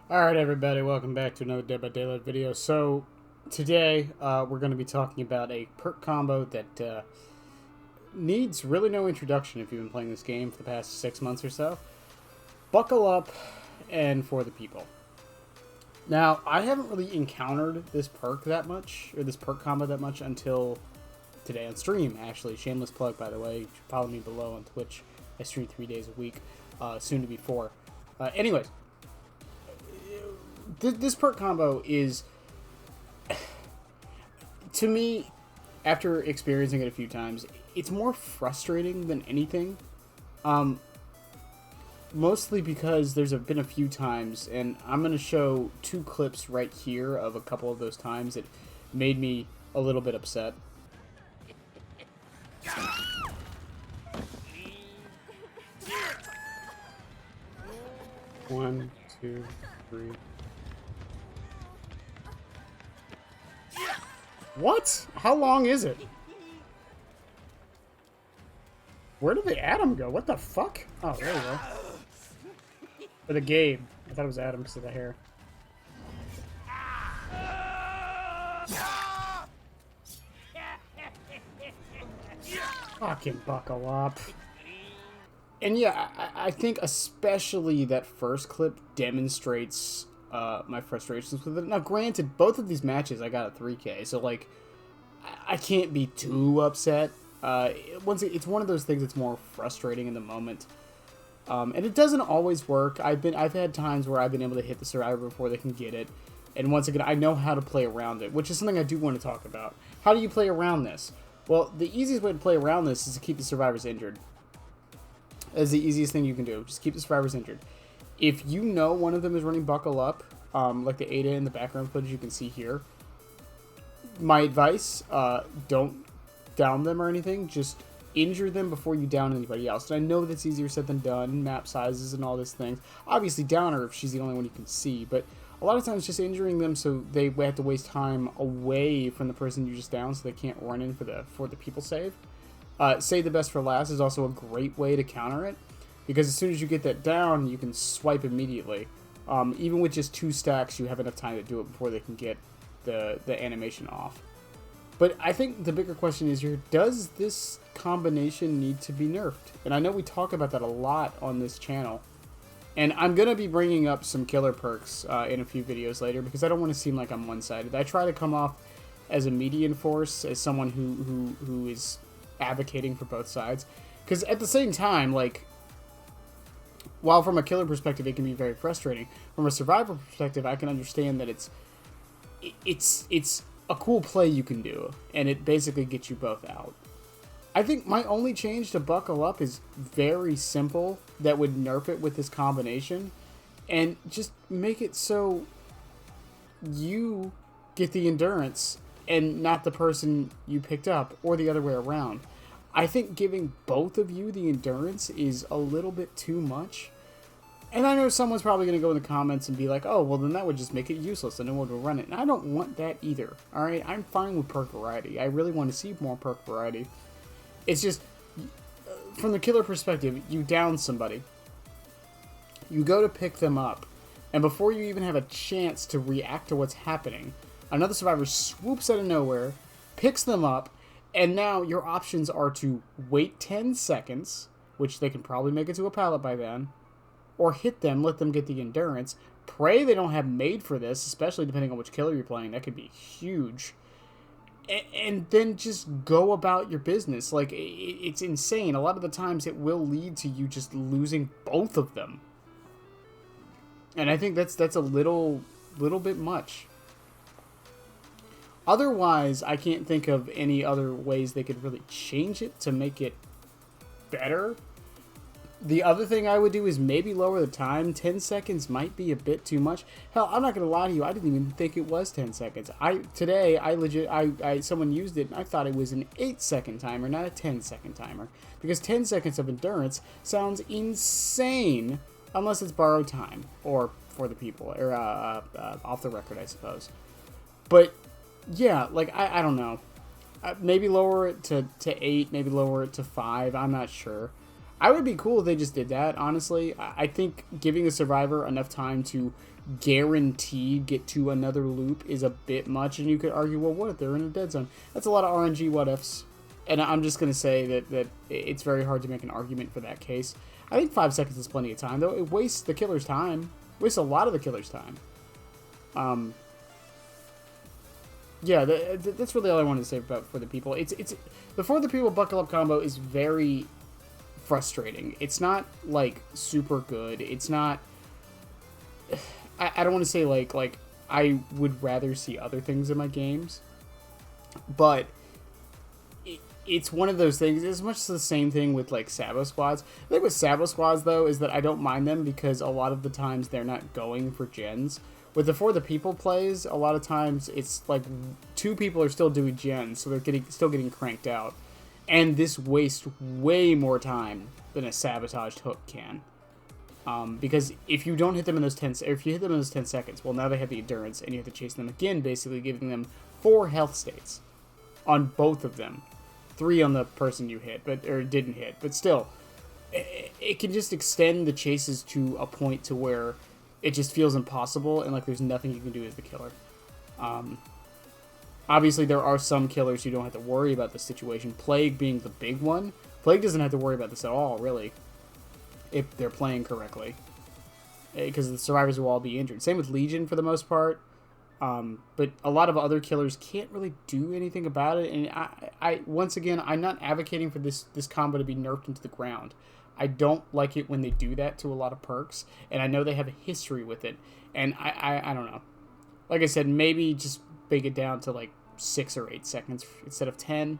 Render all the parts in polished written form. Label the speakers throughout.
Speaker 1: Alright everybody, welcome back to another Dead by Daylight video. So, today we're going to be talking about a perk combo that needs really no introduction if you've been playing this game for the past 6 months or so. Buckle Up and For the People. Now, I haven't really encountered this perk that much, or this perk combo that much until today on stream, actually. Shameless plug, by the way. You should follow me below on Twitch. I stream 3 days a week, soon to be 4. Anyways. This perk combo is, to me, after experiencing it a few times, it's more frustrating than anything. Mostly because there's been a few times, and I'm going to show 2 clips right here of a couple of those times that made me a little bit upset. One, two, three. What? How long is it? Where did the Adam go? What the fuck? Oh, there we go. Or the Gabe. I thought it was Adam because of the hair. Fucking buckle up. And yeah, I think especially that first clip demonstrates my frustrations with it. Now, granted, both of these matches I got a 3K, so like, I can't be too upset. It's one of those things that's more frustrating in the moment, and it doesn't always work. I've had times where I've been able to hit the survivor before they can get it, and once again, I know how to play around it, which is something I do want to talk about. How do you play around this? Well, the easiest way to play around this is to keep the survivors injured. That's the easiest thing you can do. Just keep the survivors injured. If you know one of them is running Buckle Up, like the Ada in the background footage you can see here, my advice, don't down them or anything. Just injure them before you down anybody else. And I know that's easier said than done, map sizes and all these things. Obviously down her if she's the only one you can see, but a lot of times just injuring them so they have to waste time away from the person you just downed so they can't run in for the people save. Save the best for last is also a great way to counter it, because as soon as you get that down, you can swipe immediately. Even with just 2 stacks, you have enough time to do it before they can get the animation off. But I think the bigger question is here, does this combination need to be nerfed? And I know we talk about that a lot on this channel. And I'm going to be bringing up some killer perks in a few videos later, because I don't want to seem like I'm one-sided. I try to come off as a median force, as someone who is advocating for both sides. Because at the same time, like, while from a killer perspective it can be very frustrating, from a survivor perspective I can understand that it's a cool play you can do, and it basically gets you both out. I think my only change to Buckle Up is very simple that would nerf it with this combination, and just make it so you get the endurance and not the person you picked up, or the other way around. I think giving both of you the endurance is a little bit too much. And I know someone's probably going to go in the comments and be like, oh, well then that would just make it useless and no one would run it. And I don't want that either, alright? I'm fine with perk variety. I really want to see more perk variety. It's just, from the killer perspective, you down somebody. You go to pick them up, and before you even have a chance to react to what's happening, another survivor swoops out of nowhere, picks them up, and now your options are to wait 10 seconds, which they can probably make it to a pallet by then, or hit them, let them get the endurance, pray they don't have made for this, especially depending on which killer you're playing, that could be huge, and then just go about your business. Like, it's insane. A lot of the times it will lead to you just losing both of them. And I think that's a little bit much. Otherwise, I can't think of any other ways they could really change it to make it better. The other thing I would do is maybe lower the time. 10 seconds might be a bit too much. Hell, I'm not going to lie to you. I didn't even think it was 10 seconds. Someone used it and I thought it was an 8-second timer, not a 10-second timer. Because 10 seconds of endurance sounds insane unless it's borrowed time, or For the People, or off the record, I suppose. But yeah, like, I don't know. Maybe lower it to 8, maybe lower it to 5. I'm not sure. I would be cool if they just did that, honestly. I think giving a survivor enough time to guarantee get to another loop is a bit much, and you could argue, well, what if they're in a dead zone? That's a lot of RNG what-ifs. And I'm just going to say that it's very hard to make an argument for that case. I think 5 seconds is plenty of time, though. It wastes the killer's time. It wastes a lot of the killer's time. Yeah, that's really all I wanted to say about For the People. It's the For the People Buckle Up combo is very frustrating. It's not, like, super good. It's not... I don't want to say, like, I would rather see other things in my games. But it's one of those things. It's much the same thing with, like, Sabo Squads. The thing with Sabo Squads, though, is that I don't mind them because a lot of the times they're not going for gens. With the For the People plays, a lot of times it's, like, 2 people are still doing gens, so they're still getting cranked out. And this wastes way more time than a sabotaged hook can. Because if you don't hit them in those 10 seconds, well, now they have the endurance, and you have to chase them again, basically giving them 4 health states on both of them. 3 on the person you hit, or didn't hit. But still, it can just extend the chases to a point to where it just feels impossible, and like there's nothing you can do as the killer. Obviously, there are some killers who don't have to worry about the situation. Plague being the big one. Plague doesn't have to worry about this at all, really, if they're playing correctly, because the survivors will all be injured. Same with Legion for the most part. But a lot of other killers can't really do anything about it. And I once again, I'm not advocating for this combo to be nerfed into the ground. I don't like it when they do that to a lot of perks, and I know they have a history with it. And I don't know. Like I said, maybe just bake it down to like 6 or 8 seconds instead of 10.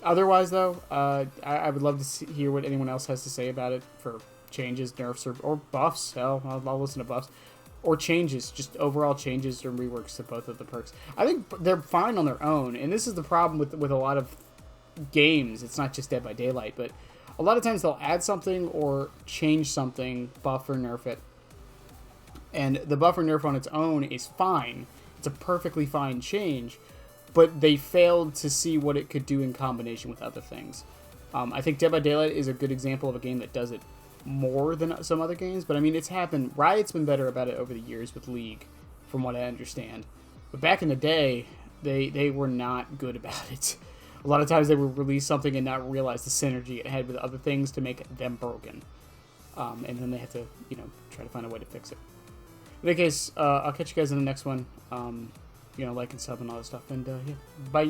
Speaker 1: Otherwise, though, I would love to hear what anyone else has to say about it for changes, nerfs, or buffs. Hell, I'll listen to buffs. Or changes, just overall changes or reworks to both of the perks. I think they're fine on their own, and this is the problem with a lot of games. It's not just Dead by Daylight, but a lot of times they'll add something or change something, buff or nerf it. And the buff or nerf on its own is fine. It's a perfectly fine change, but they failed to see what it could do in combination with other things. I think Dead by Daylight is a good example of a game that does it more than some other games, but I mean, it's happened. Riot's been better about it over the years with League, from what I understand. But back in the day, they were not good about it. A lot of times they would release something and not realize the synergy it had with other things to make them broken. And then they have to, try to find a way to fix it. In any case, I'll catch you guys in the next one. Like and sub and all that stuff. And, yeah, bye!